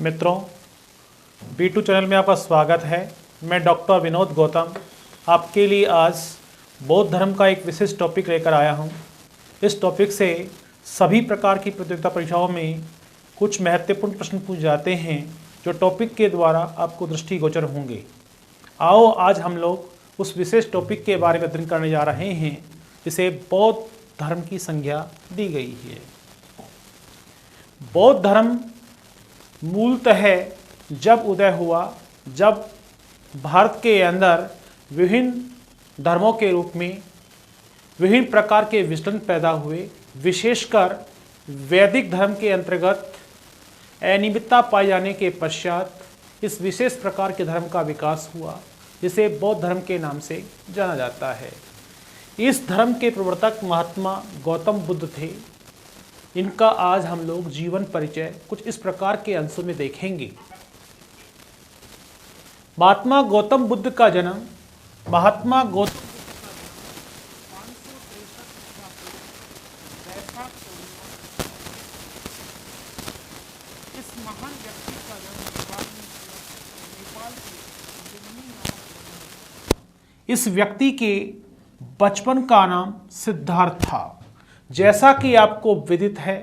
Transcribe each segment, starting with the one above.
मित्रों, B2 channel में आपका स्वागत है। मैं डॉक्टर विनोद गौतम आपके लिए आज बौद्ध धर्म का एक विशेष टॉपिक लेकर आया हूं। इस टॉपिक से सभी प्रकार की प्रतियोगिता परीक्षाओं में कुछ महत्वपूर्ण प्रश्न पूछे जाते हैं जो टॉपिक के द्वारा आपको दृष्टिगोचर होंगे। आओ आज हम लोग उस विशेष टॉपिक के बारे में अध्ययन करने जा रहे हैं जिसे बौद्ध धर्म की संज्ञा दी गई है। बौद्ध धर्म मूलतः जब उदय हुआ, जब भारत के अंदर विभिन्न धर्मों के रूप में विभिन्न प्रकार के विचलन पैदा हुए, विशेषकर वैदिक धर्म के अंतर्गत अनियमितता पाए जाने के पश्चात इस विशेष प्रकार के धर्म का विकास हुआ जिसे बौद्ध धर्म के नाम से जाना जाता है। इस धर्म के प्रवर्तक महात्मा गौतम बुद्ध थे। इनका आज हम लोग जीवन परिचय कुछ इस प्रकार के अंशों में देखेंगे। महात्मा गौतम बुद्ध का जन्म महात्मा गौतम इस महान व्यक्ति का जन्म इस व्यक्ति के बचपन का नाम सिद्धार्थ था। जैसा कि आपको विदित है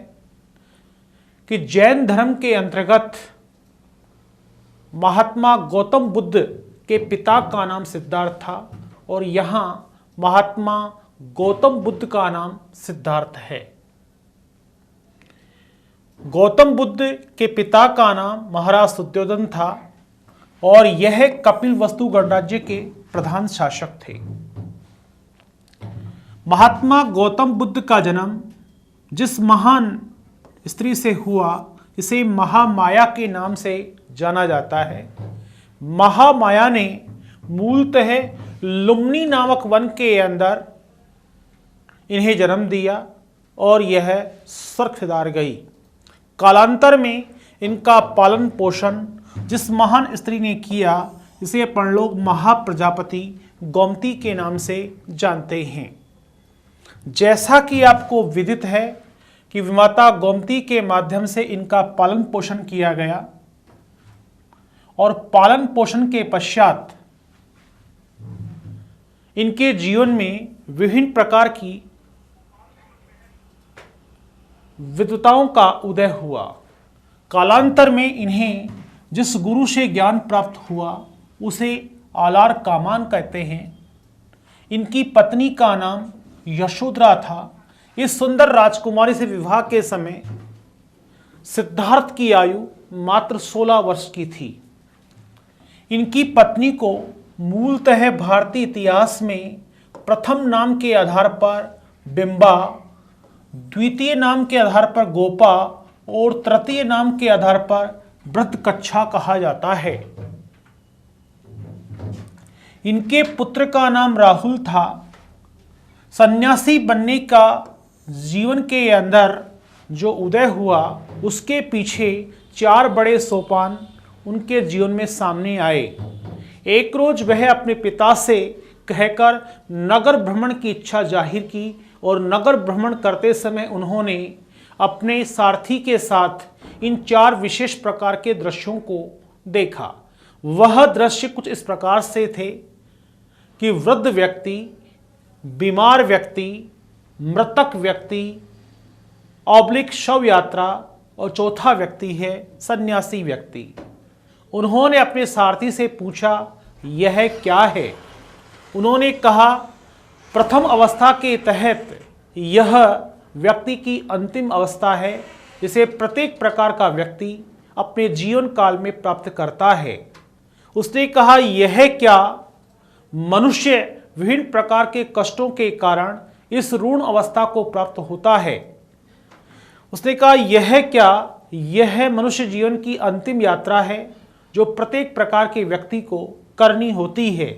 कि जैन धर्म के अंतर्गत महात्मा गौतम बुद्ध के पिता का नाम सिद्धार्थ था और यहाँ महात्मा गौतम बुद्ध का नाम सिद्धार्थ है। गौतम बुद्ध के पिता का नाम महाराज शुद्धोधन था और यह कपिलवस्तु गणराज्य के प्रधान शासक थे। महात्मा गौतम बुद्ध का जन्म जिस महान स्त्री से हुआ इसे महामाया के नाम से जाना जाता है। महामाया ने मूलतः लुम्नी नामक वन के अंदर इन्हें जन्म दिया और यह स्वर्ग सिधार गई। कालांतर में इनका पालन पोषण जिस महान स्त्री ने किया इसे अपन लोग महाप्रजापति गोमती के नाम से जानते हैं। जैसा कि आपको विदित है कि विमाता गोमती के माध्यम से इनका पालन पोषण किया गया और पालन पोषण के पश्चात इनके जीवन में विभिन्न प्रकार की विद्वताओं का उदय हुआ। कालांतर में इन्हें जिस गुरु से ज्ञान प्राप्त हुआ उसे आलार कामान कहते हैं। इनकी पत्नी का नाम यशोधरा था। इस सुंदर राजकुमारी से विवाह के समय सिद्धार्थ की आयु मात्र 16 वर्ष की थी। इनकी पत्नी को मूलतः भारतीय इतिहास में प्रथम नाम के आधार पर बिंबा, द्वितीय नाम के आधार पर गोपा और तृतीय नाम के आधार पर व्रतकच्छा कहा जाता है। इनके पुत्र का नाम राहुल था। सन्यासी बनने का जीवन के अंदर जो उदय हुआ उसके पीछे 4 बड़े सोपान उनके जीवन में सामने आए। एक रोज वह अपने पिता से कहकर नगर भ्रमण की इच्छा जाहिर की और नगर भ्रमण करते समय उन्होंने अपने सारथी के साथ इन 4 विशेष प्रकार के दृश्यों को देखा। वह दृश्य कुछ इस प्रकार से थे कि वृद्ध व्यक्ति, बीमार व्यक्ति, मृतक व्यक्ति, ऑब्लिक शव यात्रा और चौथा व्यक्ति है सन्यासी व्यक्ति। उन्होंने अपने सारथी से पूछा यह क्या है। उन्होंने कहा प्रथम अवस्था के तहत यह व्यक्ति की अंतिम अवस्था है जिसे प्रत्येक प्रकार का व्यक्ति अपने जीवन काल में प्राप्त करता है। उसने कहा यह क्या मनुष्य विभिन्न प्रकार के कष्टों के कारण इस ऋण अवस्था को प्राप्त होता है। उसने कहा यह क्या, यह मनुष्य जीवन की अंतिम यात्रा है जो प्रत्येक प्रकार के व्यक्ति को करनी होती है।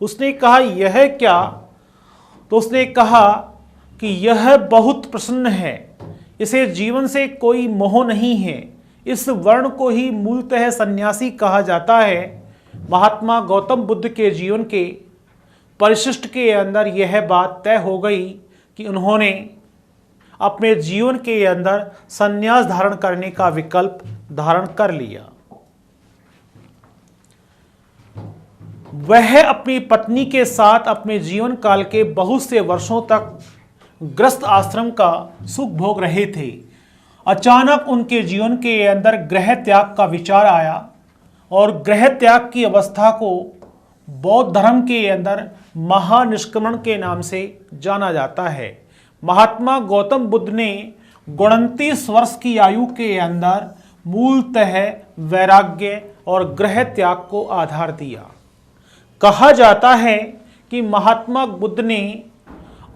उसने कहा यह क्या, तो उसने कहा कि यह बहुत प्रसन्न है, इसे जीवन से कोई मोह नहीं है। इस वर्ण को ही मूलतः सन्यासी कहा जाता है। महात्मा गौतम बुद्ध के जीवन के परिशिष्ट के अंदर यह बात तय हो गई कि उन्होंने अपने जीवन के अंदर संन्यास धारण करने का विकल्प धारण कर लिया। वह अपनी पत्नी के साथ अपने जीवन काल के बहुत से वर्षों तक ग्रस्त आश्रम का सुख भोग रहे थे। अचानक उनके जीवन के अंदर गृह त्याग का विचार आया और गृह त्याग की अवस्था को बौद्ध धर्म के अंदर महानिष्क्रमण के नाम से जाना जाता है। महात्मा गौतम बुद्ध ने 29 वर्ष की आयु के अंदर मूलतः वैराग्य और गृह त्याग को आधार दिया। कहा जाता है कि महात्मा बुद्ध ने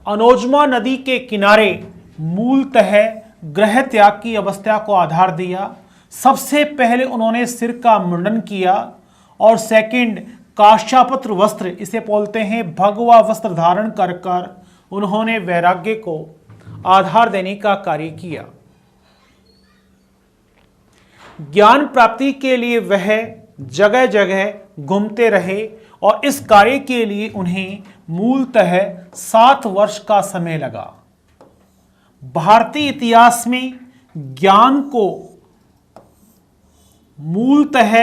अनोजमा नदी के किनारे मूलतः गृह त्याग की अवस्था को आधार दिया। सबसे पहले उन्होंने सिर का मुंडन किया और सेकंड काष्यापत्र वस्त्र, इसे बोलते हैं भगवा वस्त्र धारण कर कर उन्होंने वैराग्य को आधार देने का कार्य किया। ज्ञान प्राप्ति के लिए वह जगह जगह घूमते रहे और इस कार्य के लिए उन्हें मूलतः 7 वर्ष का समय लगा। भारतीय इतिहास में ज्ञान को मूलतः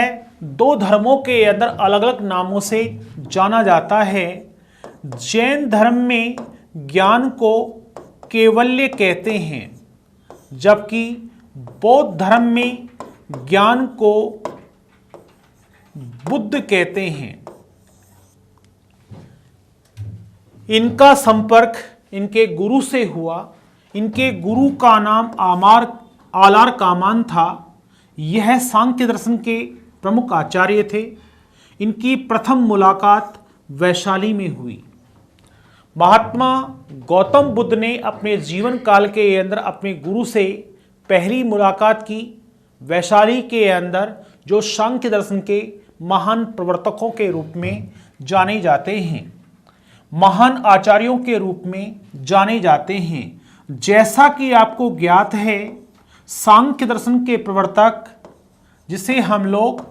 2 धर्मों के अंदर अलग अलग नामों से जाना जाता है। जैन धर्म में ज्ञान को कैवल्य कहते हैं, जबकि बौद्ध धर्म में ज्ञान को बुद्ध कहते हैं। इनका संपर्क इनके गुरु से हुआ। इनके गुरु का नाम आलार कामान था। यह सांख्य दर्शन के प्रमुख आचार्य थे। इनकी प्रथम मुलाकात वैशाली में हुई। महात्मा गौतम बुद्ध ने अपने जीवन काल के अंदर अपने गुरु से पहली मुलाकात की वैशाली के अंदर, जो सांख्य दर्शन के महान प्रवर्तकों के रूप में जाने जाते हैं, महान आचार्यों के रूप में जाने जाते हैं। जैसा कि आपको ज्ञात है, सांख्य दर्शन के प्रवर्तक, जिसे हम लोग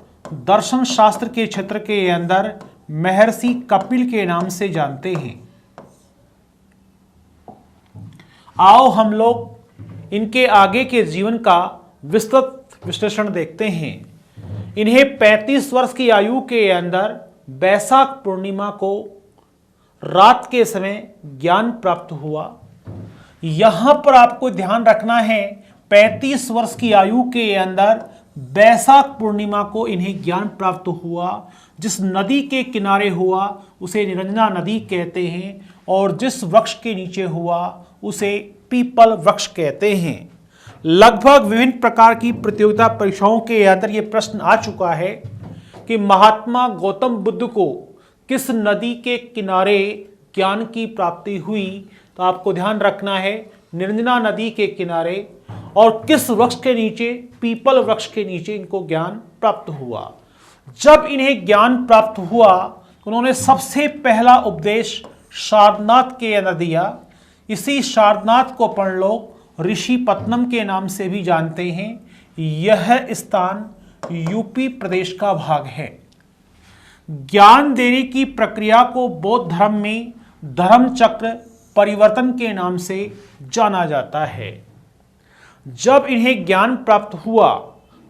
दर्शन शास्त्र के क्षेत्र के अंदर महर्षि कपिल के नाम से जानते हैं। आओ हम लोग इनके आगे के जीवन का विस्तृत विश्लेषण देखते हैं। इन्हें 35 वर्ष की आयु के अंदर बैसाख पूर्णिमा को रात के समय ज्ञान प्राप्त हुआ। यहां पर आपको ध्यान रखना है, 35 वर्ष की आयु के अंदर बैसाख पूर्णिमा को इन्हें ज्ञान प्राप्त हुआ। जिस नदी के किनारे हुआ उसे निरंजना नदी कहते हैं और जिस वृक्ष के नीचे हुआ उसे पीपल वृक्ष कहते हैं। लगभग विभिन्न प्रकार की प्रतियोगिता परीक्षाओं के अंदर यह प्रश्न आ चुका है कि महात्मा गौतम बुद्ध को किस नदी के किनारे ज्ञान की प्राप्ति हुई। तो आपको ध्यान रखना है, निरंजना नदी के किनारे और किस वृक्ष के नीचे, पीपल वृक्ष के नीचे इनको ज्ञान प्राप्त हुआ। जब इन्हें ज्ञान प्राप्त हुआ उन्होंने सबसे पहला उपदेश सारनाथ के अंदर दिया। इसी सारनाथ को अपन लोग ऋषिपत्तनम के नाम से भी जानते हैं। यह स्थान यूपी प्रदेश का भाग है। ज्ञान देने की प्रक्रिया को बौद्ध धर्म में धर्म चक्र परिवर्तन के नाम से जाना जाता है। जब इन्हें ज्ञान प्राप्त हुआ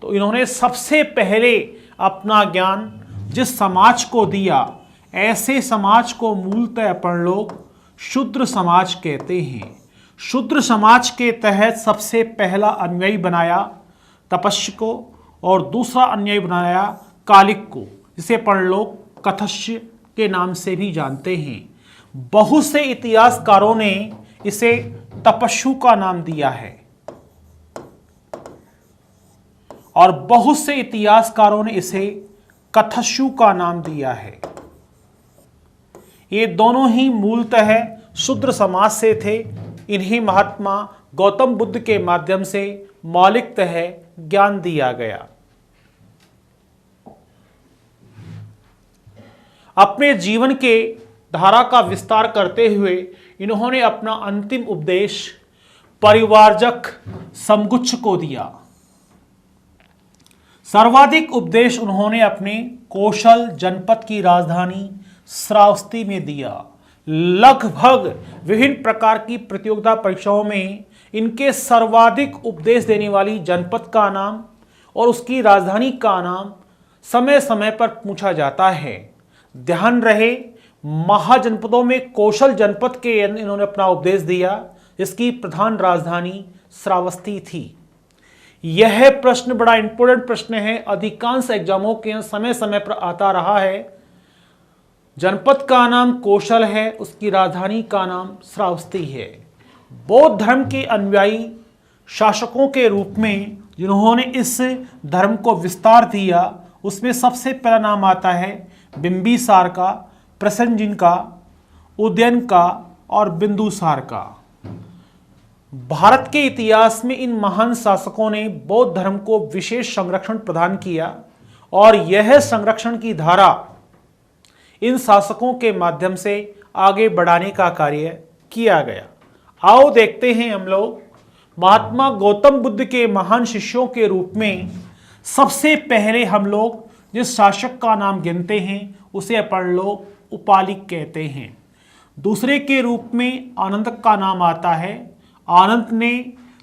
तो इन्होंने सबसे पहले अपना ज्ञान जिस समाज को दिया, ऐसे समाज को मूलतः अपन लोग शूद्र समाज कहते हैं। शूद्र समाज के तहत सबसे पहला अनुयायी बनाया तपस्या को और दूसरा अनुयायी बनाया कालिक को, जिसे अपन लोग कथस्य के नाम से भी जानते हैं। बहुत से इतिहासकारों ने इसे तपस्सु का नाम दिया है और बहुत से इतिहासकारों ने इसे कथस्सु का नाम दिया है। ये दोनों ही मूलतः शूद्र समाज से थे। इन्हीं महात्मा गौतम बुद्ध के माध्यम से मौलिकतः ज्ञान दिया गया। अपने जीवन के धारा का विस्तार करते हुए इन्होंने अपना अंतिम उपदेश परिवारजक समगुच्छ को दिया। सर्वाधिक उपदेश उन्होंने अपने कौशल जनपद की राजधानी श्रावस्ती में दिया। लगभग विभिन्न प्रकार की प्रतियोगिता परीक्षाओं में इनके सर्वाधिक उपदेश देने वाली जनपद का नाम और उसकी राजधानी का नाम समय समय पर पूछा जाता है। ध्यान रहे, महाजनपदों में कौशल जनपद के इन्होंने अपना उपदेश दिया, जिसकी प्रधान राजधानी श्रावस्ती थी। यह प्रश्न बड़ा इंपॉर्टेंट प्रश्न है, अधिकांश एग्जामों के समय समय पर आता रहा है। जनपद का नाम कौशल है, उसकी राजधानी का नाम श्रावस्ती है। बौद्ध धर्म के अनुयायी शासकों के रूप में जिन्होंने इस धर्म को विस्तार दिया, उसमें सबसे पहला नाम आता है बिंबिसार का, प्रसेनजिन का, उदयन का और बिंदुसार का। भारत के इतिहास में इन महान शासकों ने बौद्ध धर्म को विशेष संरक्षण प्रदान किया और यह संरक्षण की धारा इन शासकों के माध्यम से आगे बढ़ाने का कार्य किया गया। आओ देखते हैं हम लोग महात्मा गौतम बुद्ध के महान शिष्यों के रूप में सबसे पहले हम लोग जिस शासक का नाम गिनते हैं उसे अपन लोग उपालिक कहते हैं। दूसरे के रूप में आनंद का नाम आता है। आनंद ने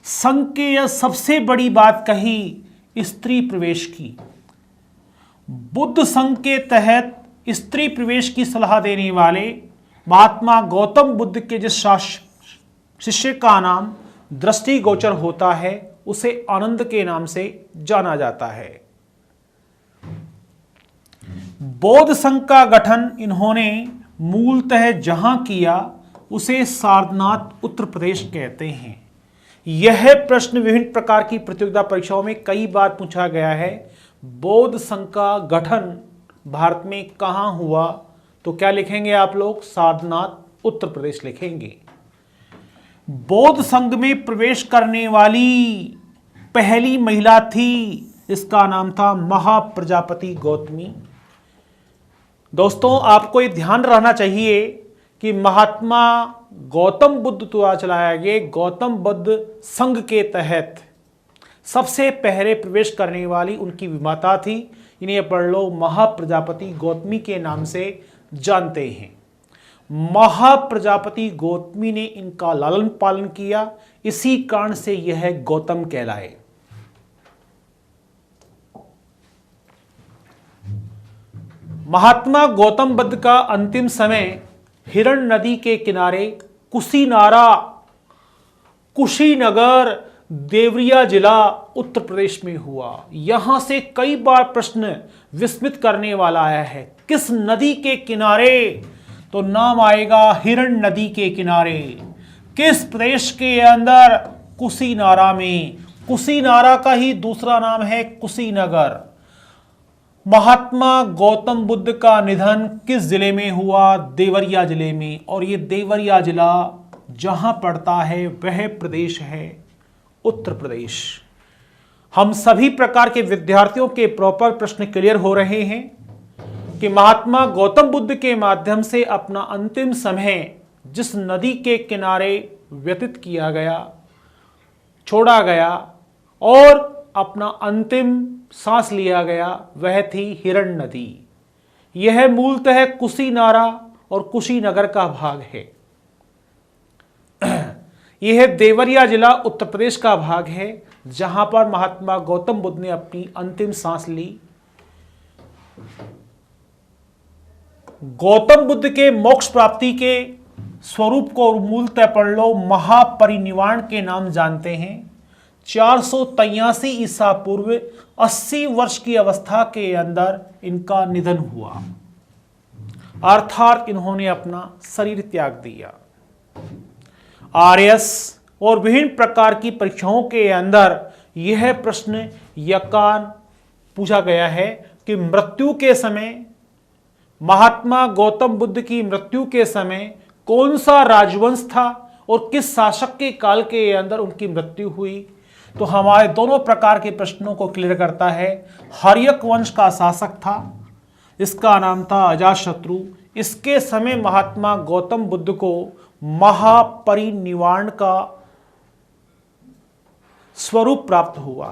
संघ के यह सबसे बड़ी बात कही, स्त्री प्रवेश की। बुद्ध संघ के तहत स्त्री प्रवेश की सलाह देने वाले महात्मा गौतम बुद्ध के जिस शिष्य का नाम दृष्टिगोचर होता है उसे आनंद के नाम से जाना जाता है। बौद्ध संघ का गठन इन्होंने मूलतः जहां किया उसे सारनाथ उत्तर प्रदेश कहते हैं। यह प्रश्न विभिन्न प्रकार की प्रतियोगिता परीक्षाओं में कई बार पूछा गया है। बौद्ध संघ का गठन भारत में कहां हुआ, तो क्या लिखेंगे आप लोग? सारनाथ उत्तर प्रदेश लिखेंगे। बौद्ध संघ में प्रवेश करने वाली पहली महिला थी, इसका नाम था महाप्रजापति गौतमी। दोस्तों आपको ये ध्यान रहना चाहिए कि महात्मा गौतम बुद्ध द्वारा चलाया गया गौतम बुद्ध संघ के तहत सबसे पहले प्रवेश करने वाली उनकी विमाता थी। इन्हें पढ़ लो, महाप्रजापति गौतमी के नाम से जानते हैं। महाप्रजापति गौतमी ने इनका लालन पालन किया, इसी कारण से यह गौतम कहलाए। महात्मा गौतम बुद्ध का अंतिम समय हिरण नदी के किनारे कुशीनगर देवरिया जिला उत्तर प्रदेश में हुआ। यहां से कई बार प्रश्न विस्मित करने वाला आया है, किस नदी के किनारे? तो नाम आएगा हिरण नदी के किनारे। किस प्रदेश के अंदर? कुशीनारा में। कुशीनारा का ही दूसरा नाम है कुशीनगर। महात्मा गौतम बुद्ध का निधन किस जिले में हुआ? देवरिया जिले में। और ये देवरिया जिला जहां पड़ता है वह प्रदेश है उत्तर प्रदेश। हम सभी प्रकार के विद्यार्थियों के प्रॉपर प्रश्न क्लियर हो रहे हैं कि महात्मा गौतम बुद्ध के माध्यम से अपना अंतिम समय जिस नदी के किनारे व्यतीत किया गया, छोड़ा गया और अपना अंतिम सांस लिया गया, वह थी हिरण नदी। यह मूलतः कुशीनारा और कुशीनगर का भाग है। यह देवरिया जिला उत्तर प्रदेश का भाग है जहां पर महात्मा गौतम बुद्ध ने अपनी अंतिम सांस ली। गौतम बुद्ध के मोक्ष प्राप्ति के स्वरूप को मूलतः पढ़ लो, महापरिनिर्वाण के नाम जानते हैं। 483 ईसा पूर्व 80 वर्ष की अवस्था के अंदर इनका निधन हुआ, अर्थात इन्होंने अपना शरीर त्याग दिया। आरएस और विभिन्न प्रकार की परीक्षाओं के अंदर यह प्रश्न यकान पूछा गया है कि मृत्यु के समय, महात्मा गौतम बुद्ध की मृत्यु के समय कौन सा राजवंश था और किस शासक के काल के अंदर उनकी मृत्यु हुई? तो हमारे दोनों प्रकार के प्रश्नों को क्लियर करता है। हर्यक वंश का शासक था, इसका नाम था अजातशत्रु। इसके समय महात्मा गौतम बुद्ध को महापरिनिर्वाण का स्वरूप प्राप्त हुआ।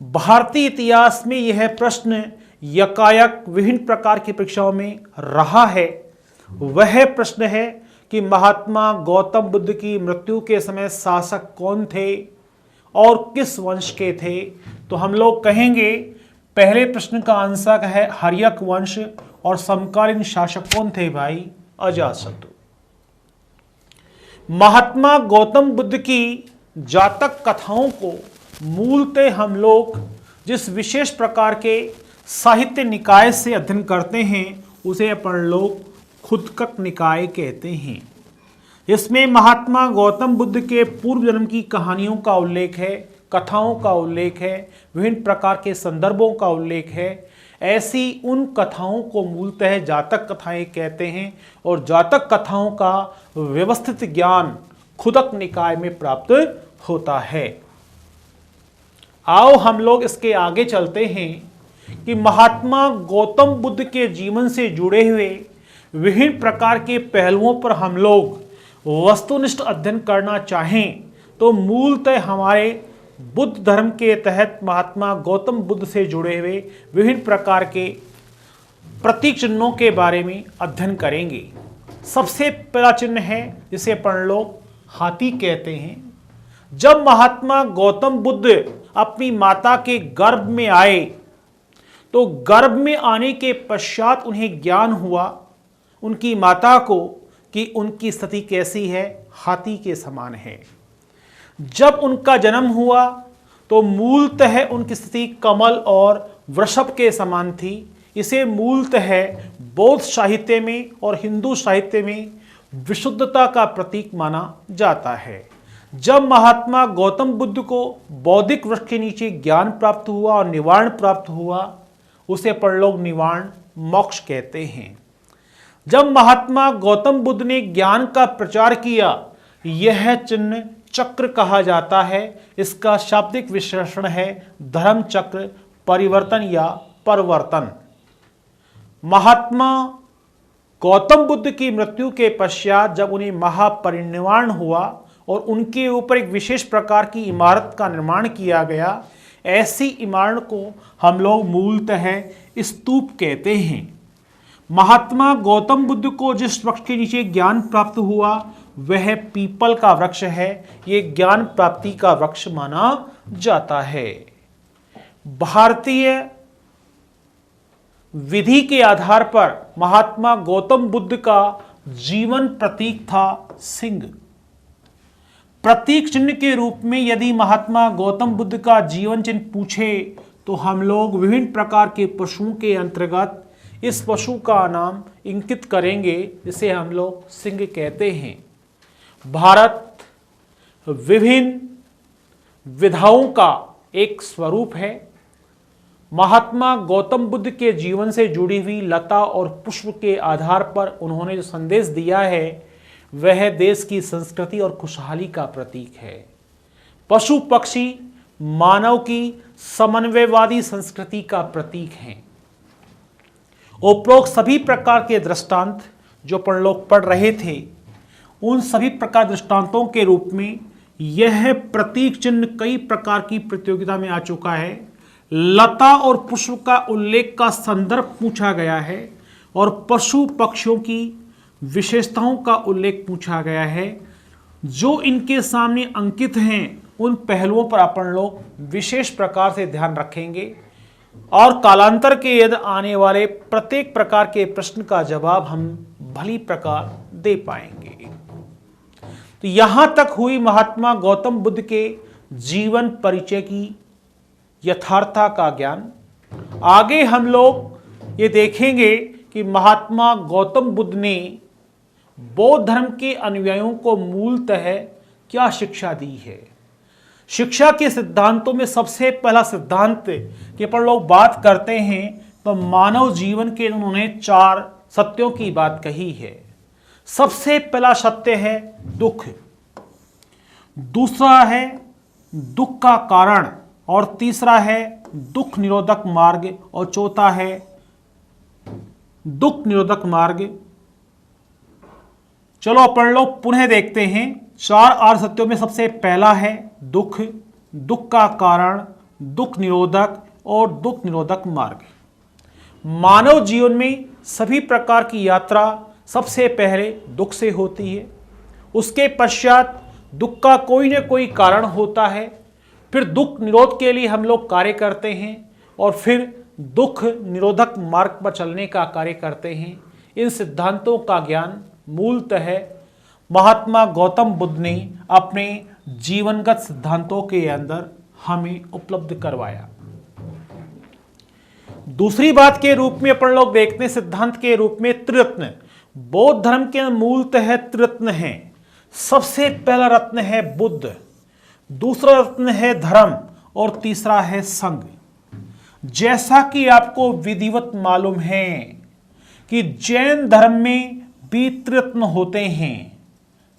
भारतीय इतिहास में यह प्रश्न यकायक विभिन्न प्रकार की परीक्षाओं में रहा है। वह प्रश्न है कि महात्मा गौतम बुद्ध की मृत्यु के समय शासक कौन थे और किस वंश के थे? तो हम लोग कहेंगे पहले प्रश्न का आंसर है हर्यक वंश और समकालीन शासक कौन थे भाई? अजातशत्रु। महात्मा गौतम बुद्ध की जातक कथाओं को मूलतः हम लोग जिस विशेष प्रकार के साहित्य निकाय से अध्ययन करते हैं उसे अपन लोग खुदकक निकाय कहते हैं। इसमें महात्मा गौतम बुद्ध के पूर्व जन्म की कहानियों का उल्लेख है, कथाओं का उल्लेख है, विभिन्न प्रकार के संदर्भों का उल्लेख है। ऐसी उन कथाओं को मूलतः जातक कथाएं कहते हैं और जातक कथाओं का व्यवस्थित ज्ञान खुदक निकाय में प्राप्त होता है। आओ हम लोग इसके आगे चलते हैं कि महात्मा गौतम बुद्ध के जीवन से जुड़े हुए विभिन्न प्रकार के पहलुओं पर हम लोग वस्तुनिष्ठ अध्ययन करना चाहें तो मूलतः हमारे बुद्ध धर्म के तहत महात्मा गौतम बुद्ध से जुड़े हुए विभिन्न प्रकार के प्रतीक चिन्हों के बारे में अध्ययन करेंगे। सबसे पहला चिन्ह है जिसे अपन लोग हाथी कहते हैं। जब महात्मा गौतम बुद्ध अपनी माता के गर्भ में आए तो गर्भ में आने के पश्चात उन्हें ज्ञान हुआ उनकी माता को कि उनकी स्थिति कैसी है, हाथी के समान है। जब उनका जन्म हुआ तो मूलतः उनकी स्थिति कमल और वृषभ के समान थी। इसे मूलतः बौद्ध साहित्य में और हिंदू साहित्य में विशुद्धता का प्रतीक माना जाता है। जब महात्मा गौतम बुद्ध को बौद्धिक वृक्ष के नीचे ज्ञान प्राप्त हुआ और निवारण प्राप्त हुआ उसे अपन लोग निवारण मोक्ष कहते हैं। जब महात्मा गौतम बुद्ध ने ज्ञान का प्रचार किया यह चिन्ह चक्र कहा जाता है। इसका शाब्दिक विश्लेषण है धर्म चक्र, परिवर्तन या परिवर्तन। महात्मा गौतम बुद्ध की मृत्यु के पश्चात जब उन्हें महापरिनिर्वाण हुआ और उनके ऊपर एक विशेष प्रकार की इमारत का निर्माण किया गया, ऐसी इमारत को हम लोग मूलतः स्तूप कहते हैं। महात्मा गौतम बुद्ध को जिस वृक्ष के नीचे ज्ञान प्राप्त हुआ वह पीपल का वृक्ष है। ये ज्ञान प्राप्ति का वृक्ष माना जाता है। भारतीय विधि के आधार पर महात्मा गौतम बुद्ध का जीवन प्रतीक था सिंह। प्रतीक चिन्ह के रूप में यदि महात्मा गौतम बुद्ध का जीवन चिन्ह पूछे तो हम लोग विभिन्न प्रकार के पशुओं के अंतर्गत इस पशु का नाम इंकित करेंगे जिसे हम लोग सिंह कहते हैं। भारत विभिन्न विधाओं का एक स्वरूप है। महात्मा गौतम बुद्ध के जीवन से जुड़ी हुई लता और पुष्प के आधार पर उन्होंने जो संदेश दिया है वह देश की संस्कृति और खुशहाली का प्रतीक है। पशु पक्षी मानव की समन्वयवादी संस्कृति का प्रतीक हैं। उपरोक्त सभी प्रकार के दृष्टांत जो अपन लोग पढ़ रहे थे उन सभी प्रकार दृष्टांतों के रूप में यह प्रतीक चिन्ह कई प्रकार की प्रतियोगिता में आ चुका है। लता और पुष्प का उल्लेख का संदर्भ पूछा गया है और पशु पक्षियों की विशेषताओं का उल्लेख पूछा गया है। जो इनके सामने अंकित हैं उन पहलुओं पर अपन लोग विशेष प्रकार से ध्यान रखेंगे और कालांतर के यदि आने वाले प्रत्येक प्रकार के प्रश्न का जवाब हम भली प्रकार दे पाएंगे। तो यहां तक हुई महात्मा गौतम बुद्ध के जीवन परिचय की यथार्थता का ज्ञान। आगे हम लोग ये देखेंगे कि महात्मा गौतम बुद्ध ने बौद्ध धर्म के अनुयायियों को मूलतः क्या शिक्षा दी है। शिक्षा के सिद्धांतों में सबसे पहला सिद्धांत की अपन लोग बात करते हैं तो मानव जीवन के उन्होंने 4 सत्यों की बात कही है। सबसे पहला सत्य है दुख, दूसरा है दुख का कारण और तीसरा है दुख निरोधक मार्ग और चौथा है दुख निरोधक मार्ग। चलो अपन लोग पुनः देखते हैं। 4 आर्य सत्यों में सबसे पहला है दुख, दुख का कारण, दुख निरोधक और दुख निरोधक मार्ग। मानव जीवन में सभी प्रकार की यात्रा सबसे पहले दुख से होती है। उसके पश्चात दुख का कोई न कोई कारण होता है। फिर दुख निरोध के लिए हम लोग कार्य करते हैं और फिर दुख निरोधक मार्ग पर चलने का कार्य करते हैं। इन सिद्धांतों का ज्ञान मूलतः महात्मा गौतम बुद्ध ने अपने जीवनगत सिद्धांतों के अंदर हमें उपलब्ध करवाया। दूसरी बात के रूप में अपन लोग देखते हैं सिद्धांत के रूप में त्रिरत्न। बौद्ध धर्म के मूलतः त्रिरत्न हैं। सबसे पहला रत्न है बुद्ध, दूसरा रत्न है धर्म और तीसरा है संघ। जैसा कि आपको विधिवत मालूम है कि जैन धर्म में भी त्रिरत्न होते हैं।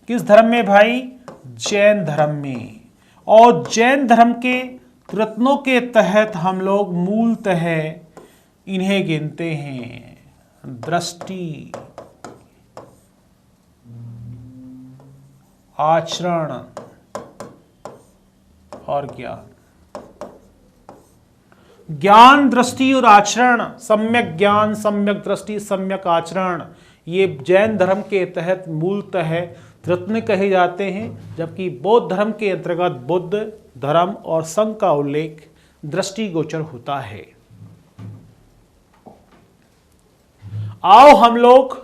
किस धर्म में भाई? जैन धर्म में। और जैन धर्म के त्रिरत्नों के तहत हम लोग मूलतः इन्हें गिनते हैं: दृष्टि, आचरण और ज्ञान। ज्ञान, दृष्टि और आचरण, सम्यक ज्ञान, सम्यक दृष्टि, सम्यक आचरण, ये जैन धर्म के तहत मूलतः त्रिरत्न कहे जाते हैं। जबकि बौद्ध धर्म के अंतर्गत बुद्ध, धर्म और संघ का उल्लेख दृष्टिगोचर होता है। आओ हम लोग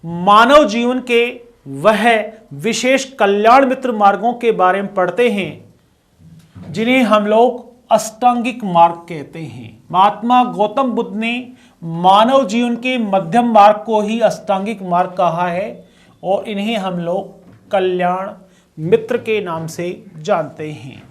मानव जीवन के वह विशेष कल्याण मित्र मार्गों के बारे में पढ़ते हैं जिन्हें हम लोग अष्टांगिक मार्ग कहते हैं। महात्मा गौतम बुद्ध ने मानव जीवन के मध्यम मार्ग को ही अष्टांगिक मार्ग कहा है और इन्हें हम लोग कल्याण मित्र के नाम से जानते हैं।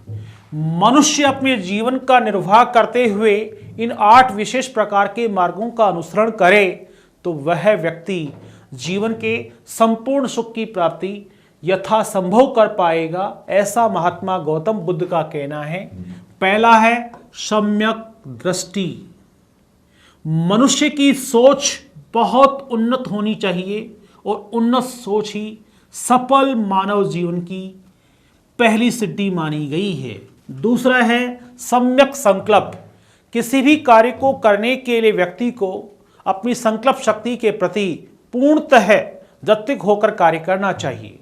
मनुष्य अपने जीवन का निर्वाह करते हुए इन 8 विशेष प्रकार के मार्गों का अनुसरण करे तो वह व्यक्ति जीवन के संपूर्ण सुख की प्राप्ति यथासंभव कर पाएगा, ऐसा महात्मा गौतम बुद्ध का कहना है। पहला है सम्यक दृष्टि। मनुष्य की सोच बहुत उन्नत होनी चाहिए और उन्नत सोच ही सफल मानव जीवन की पहली सिद्धि मानी गई है। दूसरा है सम्यक संकल्प। किसी भी कार्य को करने के लिए व्यक्ति को अपनी संकल्प शक्ति के प्रति पूर्णतः दत्तिक होकर कार्य करना चाहिए।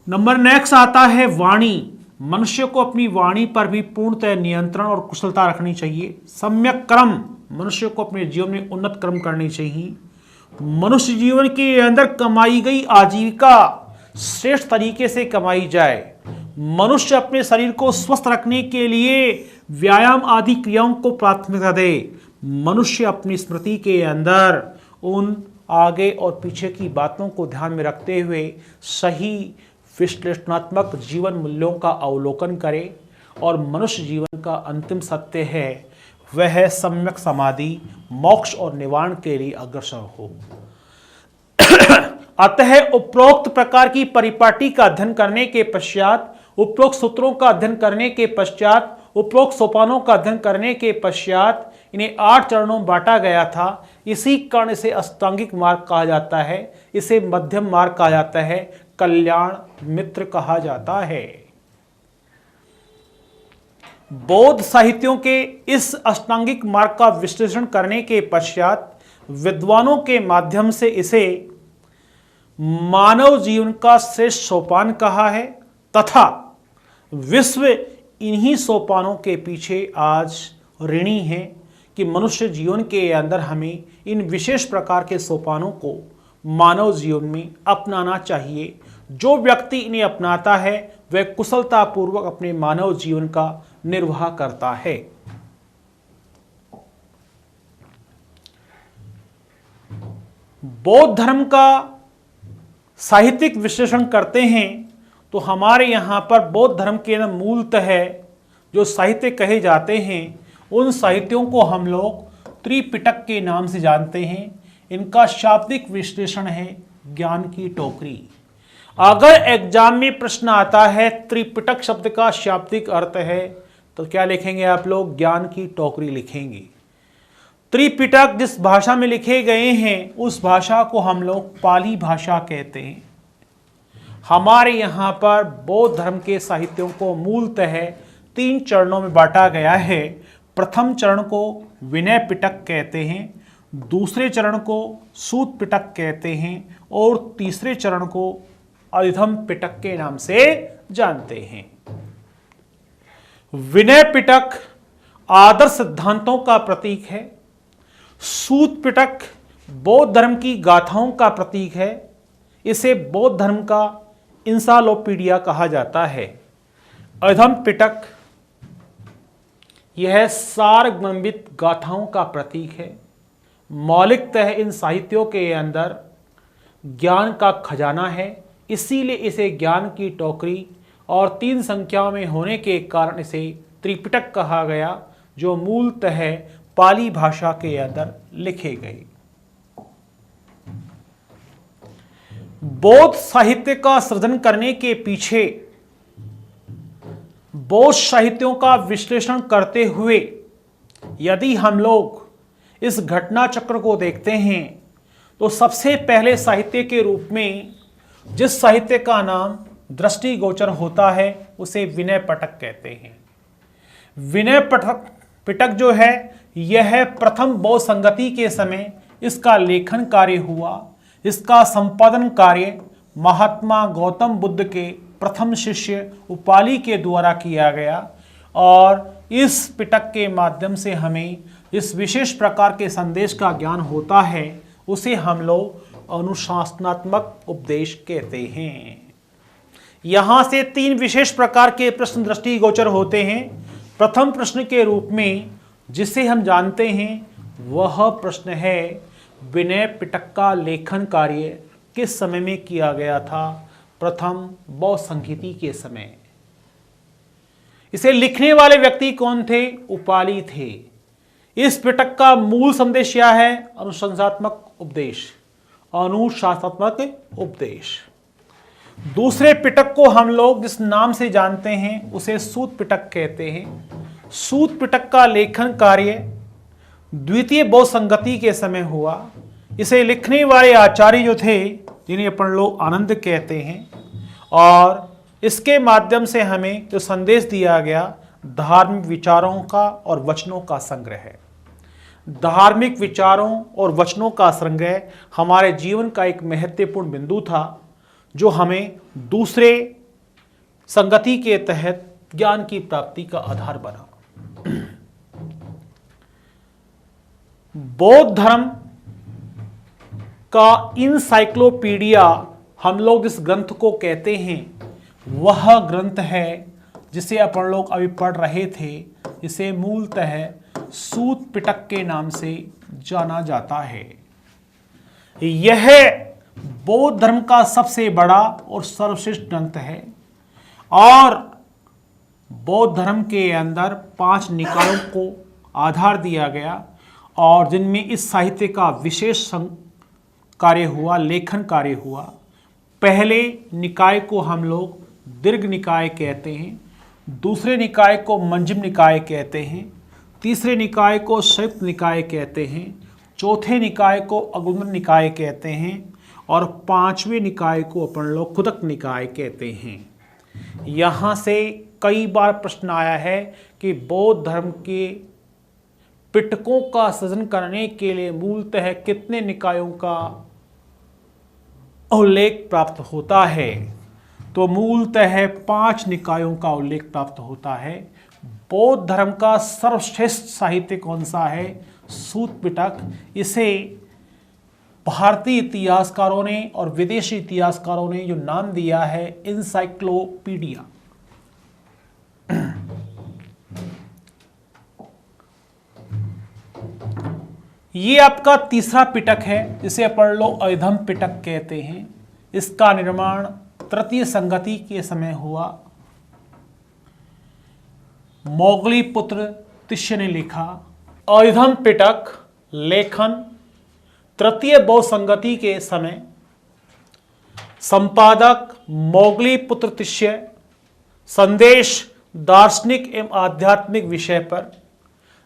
नंबर नेक्स्ट आता है वाणी। मनुष्य को अपनी वाणी पर भी पूर्णतः नियंत्रण और कुशलता रखनी चाहिए। सम्यक कर्म। मनुष्य को अपने जीवन में उन्नत कर्म करनी चाहिए। मनुष्य जीवन के अंदर कमाई गई आजीविका श्रेष्ठ तरीके से कमाई जाए। मनुष्य अपने शरीर को स्वस्थ रखने के लिए व्यायाम आदि क्रियाओं को प्राथमिकता दे। मनुष्य अपनी स्मृति के अंदर उन आगे और पीछे की बातों को ध्यान में रखते हुए सही विश्लेषणात्मक जीवन मूल्यों का अवलोकन करे और मनुष्य जीवन का अंतिम सत्य है वह सम्यक समाधि, मोक्ष और निवारण के लिए अग्रसर हो। अतः उपरोक्त प्रकार की परिपाटी का अध्ययन करने के पश्चात, उपरोक्त सूत्रों का अध्ययन करने के पश्चात, उपरोक्त सोपानों का अध्ययन करने के पश्चात इन्हें 8 चरणों में बांटा गया था। इसी कारण इसे अष्टांगिक मार्ग कहा जाता है, इसे मध्यम मार्ग कहा जाता है, कल्याण मित्र कहा जाता है। बौद्ध साहित्यों के इस अष्टांगिक मार्ग का विश्लेषण करने के पश्चात विद्वानों के माध्यम से इसे मानव जीवन का श्रेष्ठ सोपान कहा है तथा विश्व इन्हीं सोपानों के पीछे आज ऋणी है कि मनुष्य जीवन के अंदर हमें इन विशेष प्रकार के सोपानों को मानव जीवन में अपनाना चाहिए। जो व्यक्ति इन्हें अपनाता है वह कुशलतापूर्वक अपने मानव जीवन का निर्वाह करता है। बौद्ध धर्म का साहित्यिक विश्लेषण करते हैं तो हमारे यहां पर बौद्ध धर्म के मूलतः जो साहित्य कहे जाते हैं उन साहित्यों को हम लोग त्रिपिटक के नाम से जानते हैं। इनका शाब्दिक विश्लेषण है ज्ञान की टोकरी। अगर एग्जाम में प्रश्न आता है त्रिपिटक शब्द का शाब्दिक अर्थ है तो क्या लिखेंगे आप लोग? ज्ञान की टोकरी लिखेंगे। त्रिपिटक जिस भाषा में लिखे गए हैं उस भाषा को हम लोग पाली भाषा कहते हैं। हमारे यहाँ पर बौद्ध धर्म के साहित्यों को मूलतः 3 चरणों में बांटा गया है। प्रथम चरण को विनय पिटक कहते हैं, दूसरे चरण को सूत पिटक कहते हैं और तीसरे चरण को अधिधम पिटक के नाम से जानते हैं। विनय पिटक आदर्श सिद्धांतों का प्रतीक है। सूत पिटक बौद्ध धर्म की गाथाओं का प्रतीक है। इसे बौद्ध धर्म का इंसाइक्लोपीडिया कहा जाता है। अधम पिटक यह सारगर्भित गाथाओं का प्रतीक है। मौलिकतः इन साहित्यों के अंदर ज्ञान का खजाना है, इसीलिए इसे ज्ञान की टोकरी और 3 संख्याओं में होने के कारण इसे त्रिपिटक कहा गया, जो मूलतः पाली भाषा के अंदर लिखे गए। बौद्ध साहित्य का सृजन करने के पीछे बौद्ध साहित्यों का विश्लेषण करते हुए यदि हम लोग इस घटना चक्र को देखते हैं तो सबसे पहले साहित्य के रूप में जिस साहित्य का नाम दृष्टिगोचर होता है उसे विनय पिटक कहते हैं। विनय पिटक जो है यह प्रथम बौद्ध संगति के समय इसका लेखन कार्य हुआ। इसका संपादन कार्य महात्मा गौतम बुद्ध के प्रथम शिष्य उपाली के द्वारा किया गया और इस पिटक के माध्यम से हमें इस विशेष प्रकार के संदेश का ज्ञान होता है, उसे हम लोग अनुशासनात्मक उपदेश कहते हैं। यहां से 3 विशेष प्रकार के प्रश्न दृष्टिगोचर होते हैं। प्रथम प्रश्न के रूप में जिसे हम जानते हैं वह प्रश्न है विनय पिटक का लेखन कार्य किस समय में किया गया था? प्रथम बौद्ध संगति के समय। इसे लिखने वाले व्यक्ति कौन थे? उपाली थे। इस पिटक का मूल संदेश क्या है? अनुशासनात्मक उपदेश। अनुशासनात्मक उपदेश। दूसरे पिटक को हम लोग जिस नाम से जानते हैं उसे सूत पिटक कहते हैं। सूत पिटक का लेखन कार्य द्वितीय बौद्ध संगति के समय हुआ। इसे लिखने वाले आचार्य जो थे जिन्हें अपन लोग आनंद कहते हैं, और इसके माध्यम से हमें जो संदेश दिया गया धार्मिक विचारों का और वचनों का संग्रह है। धार्मिक विचारों और वचनों का संग्रह हमारे जीवन का एक महत्वपूर्ण बिंदु था जो हमें दूसरे संगति के तहत ज्ञान की प्राप्ति का आधार बना। बौद्ध धर्म का इंसाइक्लोपीडिया हम लोग इस ग्रंथ को कहते हैं, वह ग्रंथ है जिसे अपन लोग अभी पढ़ रहे थे। इसे मूलतः सूत पिटक के नाम से जाना जाता है। यह बौद्ध धर्म का सबसे बड़ा और सर्वश्रेष्ठ ग्रंथ है और बौद्ध धर्म के अंदर 5 निकायों को आधार दिया गया और जिनमें इस साहित्य का विशेष कार्य हुआ, लेखन कार्य हुआ। पहले निकाय को हम लोग दीर्घ निकाय कहते हैं, दूसरे निकाय को मंजम निकाय कहते हैं, तीसरे निकाय को संयुक्त निकाय कहते हैं, चौथे निकाय को अगुण निकाय कहते हैं और 5वें निकाय को अपन लोग खुदक निकाय कहते हैं। यहाँ से कई बार प्रश्न आया है कि बौद्ध धर्म के पिटकों का सृजन करने के लिए मूलतः कितने निकायों का उल्लेख प्राप्त होता है? तो मूलतः 5 निकायों का उल्लेख प्राप्त होता है। बौद्ध धर्म का सर्वश्रेष्ठ साहित्य कौन सा है? सूत पिटक। इसे भारतीय इतिहासकारों ने और विदेशी इतिहासकारों ने जो नाम दिया है इंसाइक्लोपीडिया। ये आपका तीसरा पिटक है जिसे अपन लोग अधम पिटक कहते हैं। इसका निर्माण तृतीय संगति के समय हुआ। मोगली पुत्र तिष्य ने लिखा। अधम पिटक लेखन तृतीय बौद्ध संगति के समय। संपादक मोगली पुत्र तिष्य। संदेश दार्शनिक एवं आध्यात्मिक विषय पर।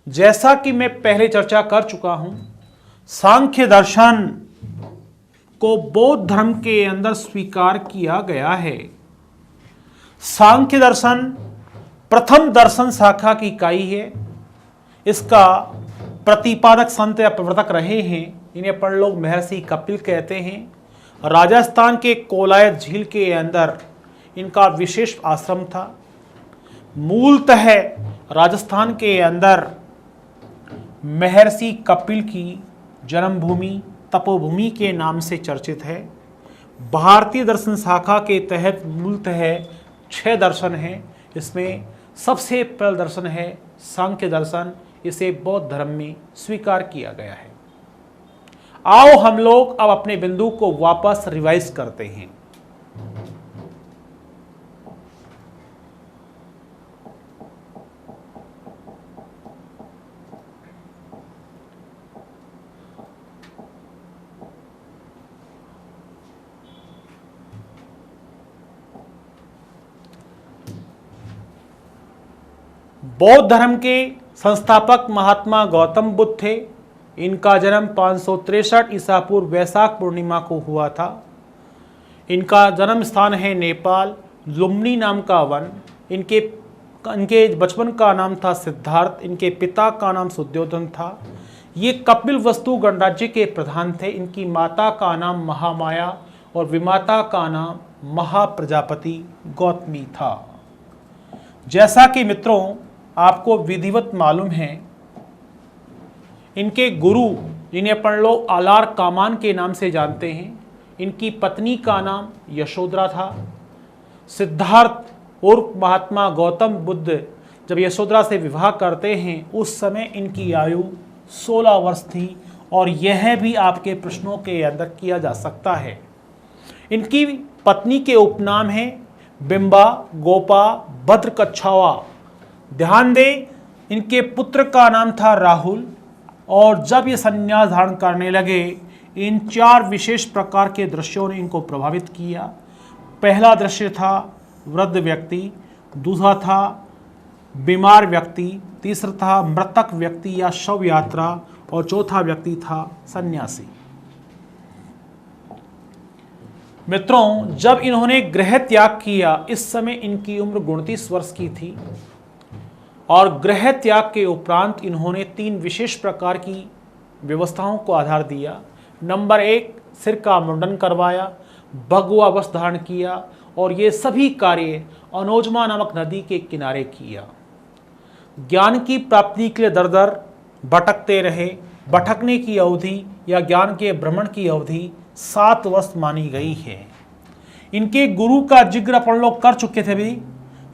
जैसा कि मैं पहले चर्चा कर चुका हूं, सांख्य दर्शन को बौद्ध धर्म के अंदर स्वीकार किया गया है। सांख्य दर्शन प्रथम दर्शन शाखा की इकाई है। इसका प्रतिपादक संत या प्रवर्तक रहे हैं, इन्हें अपन लोग महर्षि कपिल कहते हैं। राजस्थान के कोलायत झील के अंदर इनका विशेष आश्रम था। मूलतः राजस्थान के अंदर महर्षि कपिल की जन्मभूमि तपोभूमि के नाम से चर्चित है। भारतीय दर्शन शाखा के तहत मूलतः 6 दर्शन हैं। इसमें सबसे पहला दर्शन है सांख्य दर्शन। इसे बौद्ध धर्म में स्वीकार किया गया है। आओ हम लोग अब अपने बिंदु को वापस रिवाइज करते हैं। बौद्ध धर्म के संस्थापक महात्मा गौतम बुद्ध थे। इनका जन्म 563 ईसा पूर्व वैशाख पूर्णिमा को हुआ था। इनका जन्म स्थान है नेपाल, लुम्बिनी नाम का वन। इनके बचपन का नाम था सिद्धार्थ। इनके पिता का नाम सुद्योधन था। ये कपिल वस्तु गणराज्य के प्रधान थे। इनकी माता का नाम महामाया और विमाता का नाम महाप्रजापति गौतमी था। जैसा कि मित्रों आपको विधिवत मालूम है, इनके गुरु जिन्हें अपन लोग आलार कामान के नाम से जानते हैं, इनकी पत्नी का नाम यशोधरा था। सिद्धार्थ उर्फ महात्मा गौतम बुद्ध जब यशोधरा से विवाह करते हैं उस समय इनकी आयु 16 वर्ष थी और यह भी आपके प्रश्नों के अंदर किया जा सकता है। इनकी पत्नी के उपनाम हैं बिंबा, गोपा, भद्रकच्छावा। ध्यान दें, इनके पुत्र का नाम था राहुल और जब ये संन्यास धारण करने लगे इन 4 विशेष प्रकार के दृश्यों ने इनको प्रभावित किया। पहला दृश्य था वृद्ध व्यक्ति, दूसरा था बीमार व्यक्ति, तीसरा था मृतक व्यक्ति या शव यात्रा और चौथा व्यक्ति था सन्यासी। मित्रों, जब इन्होंने गृह त्याग किया इस समय इनकी उम्र 29 वर्ष की थी और गृह त्याग के उपरांत इन्होंने 3 विशेष प्रकार की व्यवस्थाओं को आधार दिया। नंबर 1, सिर का मुंडन करवाया, भगवा वस्त्र धारण किया और ये सभी कार्य अनोजमा नामक नदी के किनारे किया। ज्ञान की प्राप्ति के लिए दर दर भटकते रहे। भटकने की अवधि या ज्ञान के भ्रमण की अवधि 7 वर्ष मानी गई है। इनके गुरु का जिक्र अपन लोग कर चुके थे भी।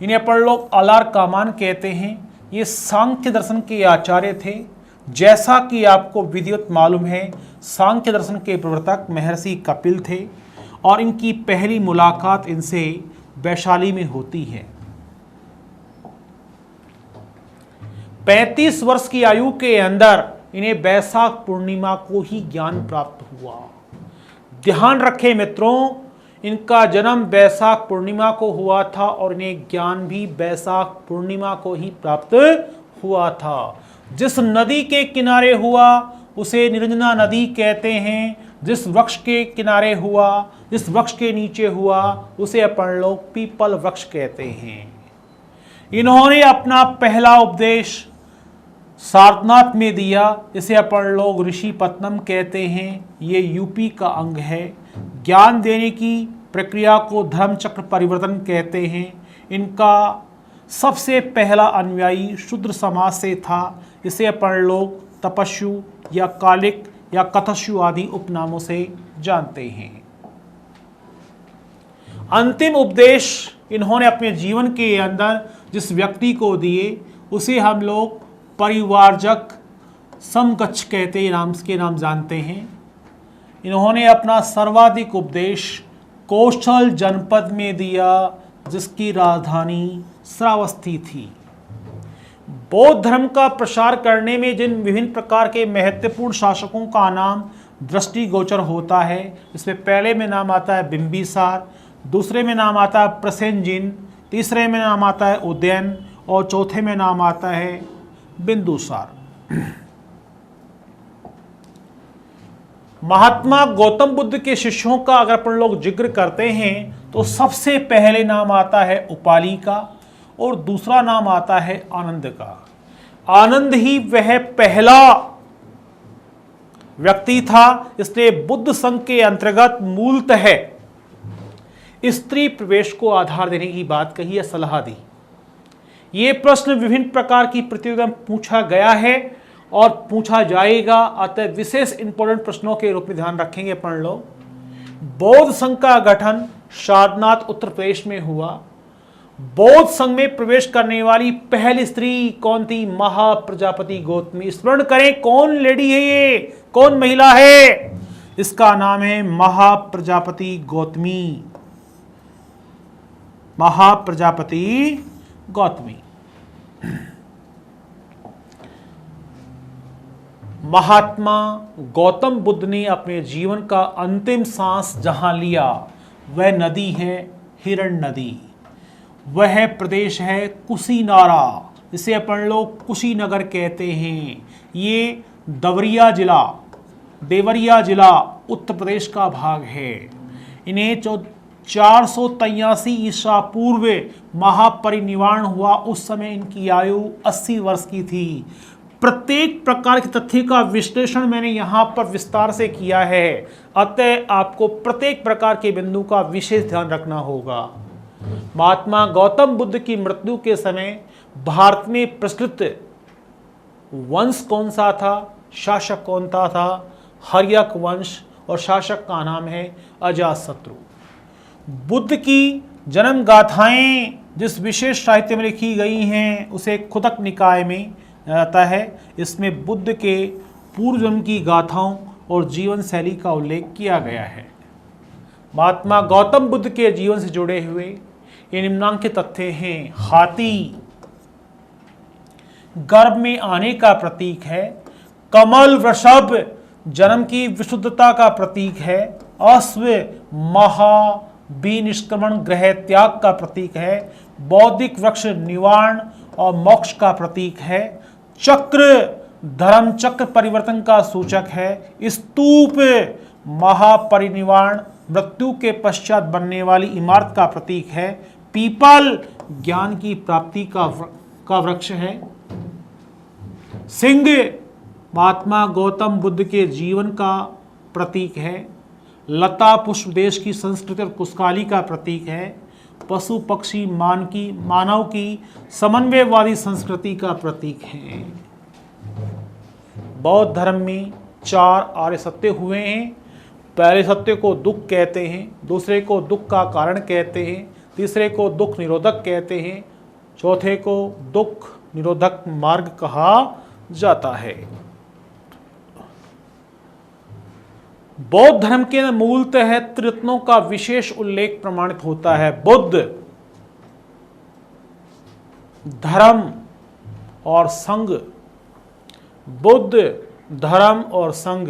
इन्हें अपन लोग आलार कामान कहते हैं। ये सांख्य दर्शन के आचार्य थे। जैसा कि आपको विधिवत मालूम है, सांख्य दर्शन के प्रवर्तक महर्षि कपिल थे और इनकी पहली मुलाकात इनसे वैशाली में होती है। 35 वर्ष की आयु के अंदर इन्हें वैशाख पूर्णिमा को ही ज्ञान प्राप्त हुआ। ध्यान रखें मित्रों, इनका जन्म वैशाख पूर्णिमा को हुआ था और इन्हें ज्ञान भी वैशाख पूर्णिमा को ही प्राप्त हुआ था। जिस नदी के किनारे हुआ उसे निरंजना नदी कहते हैं। जिस वृक्ष के किनारे हुआ, जिस वृक्ष के नीचे हुआ उसे अपन लोग पीपल वृक्ष कहते हैं। इन्होंने अपना पहला उपदेश सारनाथ में दिया, इसे अपन लोग ऋषिपत्तनम कहते हैं। ये यूपी का अंग है। ज्ञान देने की प्रक्रिया को धर्मचक्र परिवर्तन कहते हैं। इनका सबसे पहला अनुयायी शूद्र समाज से था। इसे अपन लोग तपस्यु या कालिक या कथस्यु आदि उपनामों से जानते हैं। अंतिम उपदेश इन्होंने अपने जीवन के अंदर जिस व्यक्ति को दिए उसे हम लोग परिवारजक समकक्ष कहते नाम के नाम जानते हैं। इन्होंने अपना सर्वाधिक उपदेश कौशल जनपद में दिया जिसकी राजधानी श्रावस्ती थी। बौद्ध धर्म का प्रसार करने में जिन विभिन्न प्रकार के महत्वपूर्ण शासकों का नाम दृष्टिगोचर होता है, इसमें पहले में नाम आता है बिंबिसार, दूसरे में नाम आता है प्रसेनजिन, तीसरे में नाम आता है उदयन और चौथे में नाम आता है बिंदुसार। महात्मा गौतम बुद्ध के शिष्यों का अगर अपन लोग जिक्र करते हैं तो सबसे पहले नाम आता है उपाली का और दूसरा नाम आता है आनंद का। आनंद ही वह पहला व्यक्ति था इसने बुद्ध संघ के अंतर्गत मूलतः स्त्री प्रवेश को आधार देने की बात कही या सलाह दी। ये प्रश्न विभिन्न प्रकार की प्रतियोगिता में पूछा गया है और पूछा जाएगा, अतः विशेष इंपॉर्टेंट प्रश्नों के रूप में ध्यान रखेंगे पढ़ लो। बौद्ध संघ का गठन सारनाथ उत्तर प्रदेश में हुआ। बौद्ध संघ में प्रवेश करने वाली पहली स्त्री कौन थी? महाप्रजापति गौतमी। स्मरण करें, कौन लेडी है ये, कौन महिला है? इसका नाम है महाप्रजापति गौतमी। महाप्रजापति गौतमी। महात्मा गौतम बुद्ध ने अपने जीवन का अंतिम सांस जहां लिया वह नदी है हिरण नदी। वह प्रदेश है कुशीनारा, इसे अपन लोग कुशीनगर कहते हैं। ये देवरिया जिला उत्तर प्रदेश का भाग है। इन्हें 483 ईसा पूर्व महापरिनिर्वाण हुआ। उस समय इनकी आयु 80 वर्ष की थी। प्रत्येक प्रकार के तथ्य का विश्लेषण मैंने यहां पर विस्तार से किया है, अतः आपको प्रत्येक प्रकार के बिंदु का विशेष ध्यान रखना होगा। महात्मा गौतम बुद्ध की मृत्यु के समय भारत में प्रचलित वंश कौन सा था, शासक कौन था? हर्यक वंश, और शासक का नाम है अजातशत्रु। बुद्ध की जन्म गाथाएं जिस विशेष साहित्य में लिखी गई हैं उसे खुदक निकाय में आता है। इसमें बुद्ध के पूर्व जन्म की गाथाओं और जीवन शैली का उल्लेख किया गया है। महात्मा गौतम बुद्ध के जीवन से जुड़े हुए ये निम्नांकित तथ्य हैं। हाथी गर्भ में आने का प्रतीक है। कमल वृषभ जन्म की विशुद्धता का प्रतीक है। अश्व महाविनिष्क्रमण ग्रह त्याग का प्रतीक है। बौद्धिक वृक्ष निवारण और मोक्ष का प्रतीक है। चक्र धर्म चक्र परिवर्तन का सूचक है। स्तूप महापरिनिर्वाण मृत्यु के पश्चात बनने वाली इमारत का प्रतीक है। पीपल ज्ञान की प्राप्ति का वृक्ष है। सिंह महात्मा गौतम बुद्ध के जीवन का प्रतीक है। लता पुष्प देश की संस्कृति और खुशहाली का प्रतीक है। पशु पक्षी मानव की समन्वयवादी संस्कृति का प्रतीक है। बौद्ध धर्म में 4 आर्य सत्य हुए हैं। पहले सत्य को दुख कहते हैं, दूसरे को दुख का कारण कहते हैं, तीसरे को दुख निरोधक कहते हैं, चौथे को दुख निरोधक मार्ग कहा जाता है। बौद्ध धर्म के मूलतः त्रिरत्नों का विशेष उल्लेख प्रमाणित होता है। बुद्ध, धर्म और संघ। बुद्ध, धर्म और संघ।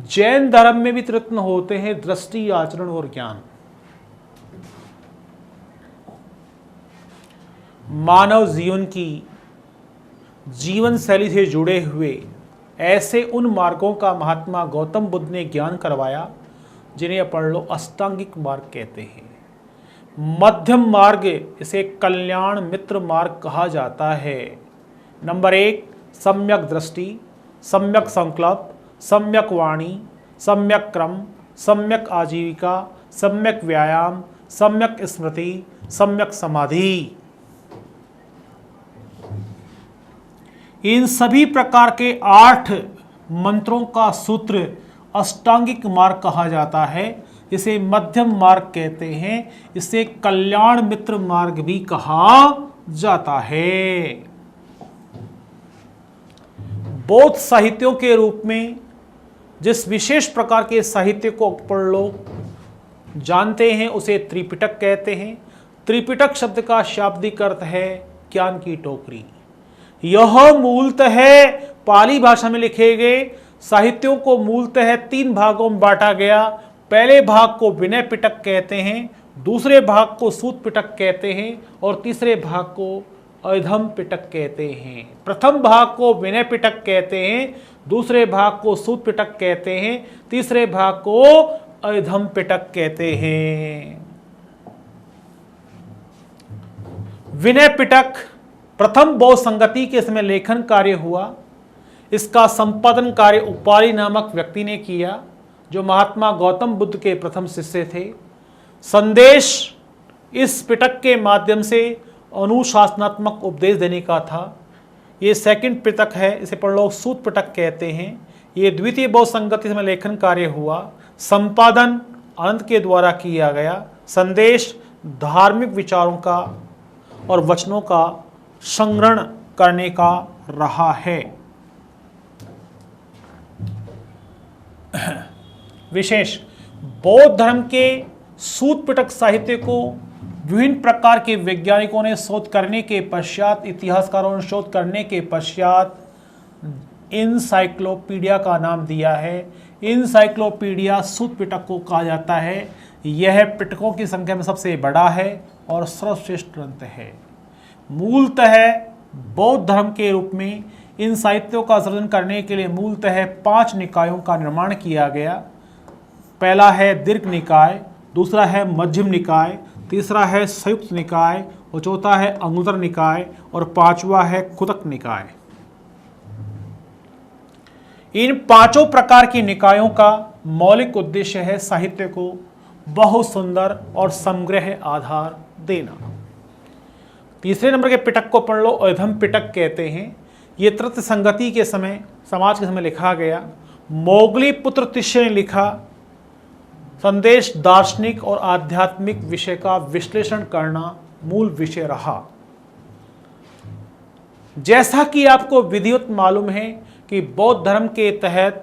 जैन धर्म में भी त्रिरत्न होते हैं, दृष्टि, आचरण और ज्ञान। मानव जीवन की जीवन शैली से जुड़े हुए ऐसे उन मार्गों का महात्मा गौतम बुद्ध ने ज्ञान करवाया जिन्हें अपन लोग अष्टांगिक मार्ग कहते हैं। मध्यम मार्ग, इसे कल्याण मित्र मार्ग कहा जाता है। नंबर 1 सम्यक दृष्टि, सम्यक संकल्प, सम्यक वाणी, सम्यक क्रम, सम्यक आजीविका, सम्यक व्यायाम, सम्यक स्मृति, सम्यक समाधि। इन सभी प्रकार के 8 मंत्रों का सूत्र अष्टांगिक मार्ग कहा जाता है। इसे मध्यम मार्ग कहते हैं। इसे कल्याण मित्र मार्ग भी कहा जाता है। बौद्ध साहित्यों के रूप में जिस विशेष प्रकार के साहित्य को अपन लोग जानते हैं उसे त्रिपिटक कहते हैं। त्रिपिटक शब्द का शाब्दिक अर्थ है ज्ञान की टोकरी। यह मूलतः पाली भाषा में लिखे गए साहित्यों को मूलतः 3 भागों में बांटा गया। पहले भाग को विनय पिटक कहते हैं, दूसरे भाग को सूत पिटक कहते हैं और तीसरे भाग को अधम पिटक कहते हैं। प्रथम भाग को विनय पिटक कहते हैं, दूसरे भाग को सूत पिटक कहते हैं, तीसरे भाग को अधम पिटक कहते हैं। विनय पिटक प्रथम बौद्ध संगति के समय लेखन कार्य हुआ। इसका संपादन कार्य उपाली नामक व्यक्ति ने किया जो महात्मा गौतम बुद्ध के प्रथम शिष्य थे। संदेश इस पिटक के माध्यम से अनुशासनात्मक उपदेश देने का था। ये सेकंड पिटक है, इसे पढ़ लो सूत पिटक कहते हैं। ये द्वितीय बौद्ध संगति में लेखन कार्य हुआ। संपादन अनंत के द्वारा किया गया। संदेश धार्मिक विचारों का और वचनों का संग्रहण करने का रहा है। विशेष बौद्ध धर्म के सूत पिटक साहित्य को विभिन्न प्रकार के वैज्ञानिकों ने शोध करने के पश्चात, इतिहासकारों ने शोध करने के पश्चात इनसाइक्लोपीडिया का नाम दिया है। इनसाइक्लोपीडिया सूत पिटक को कहा जाता है। यह पिटकों की संख्या में सबसे बड़ा है और सर्वश्रेष्ठ ग्रंथ है। मूलतः बौद्ध धर्म के रूप में इन साहित्यों का सृजन करने के लिए मूलतः 5 निकायों का निर्माण किया गया। पहला है दीर्घ निकाय, दूसरा है मध्यम निकाय, तीसरा है संयुक्त निकाय और चौथा है अंगुत्तर निकाय और पांचवा है कुतक निकाय। इन पांचों प्रकार की निकायों का मौलिक उद्देश्य है साहित्य को बहुत सुंदर और समग्र आधार देना। तीसरे नंबर के पिटक को पढ़ लो, अधम पिटक कहते हैं। ये तृतीय संगति के समय, समाज के समय लिखा गया। मोगली पुत्र तिष्य ने लिखा। संदेश दार्शनिक और आध्यात्मिक विषय का विश्लेषण करना मूल विषय रहा। जैसा कि आपको विधिवत मालूम है कि बौद्ध धर्म के तहत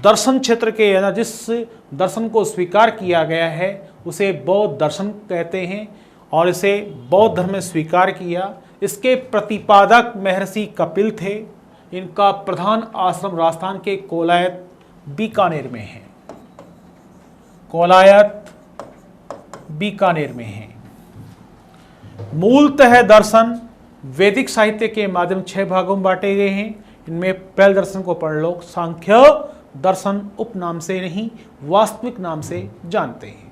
दर्शन क्षेत्र के अंदर जिस दर्शन को स्वीकार किया गया है उसे बौद्ध दर्शन कहते हैं और इसे बौद्ध धर्म में स्वीकार किया। इसके प्रतिपादक महर्षि कपिल थे। इनका प्रधान आश्रम राजस्थान के कोलायत बीकानेर में है। कोलायत बीकानेर में है। मूलतः दर्शन वैदिक साहित्य के माध्यम 6 भागों में बांटे गए हैं। इनमें पहले दर्शन को पढ़ लो, सांख्य दर्शन उपनाम से नहीं वास्तविक नाम से जानते हैं।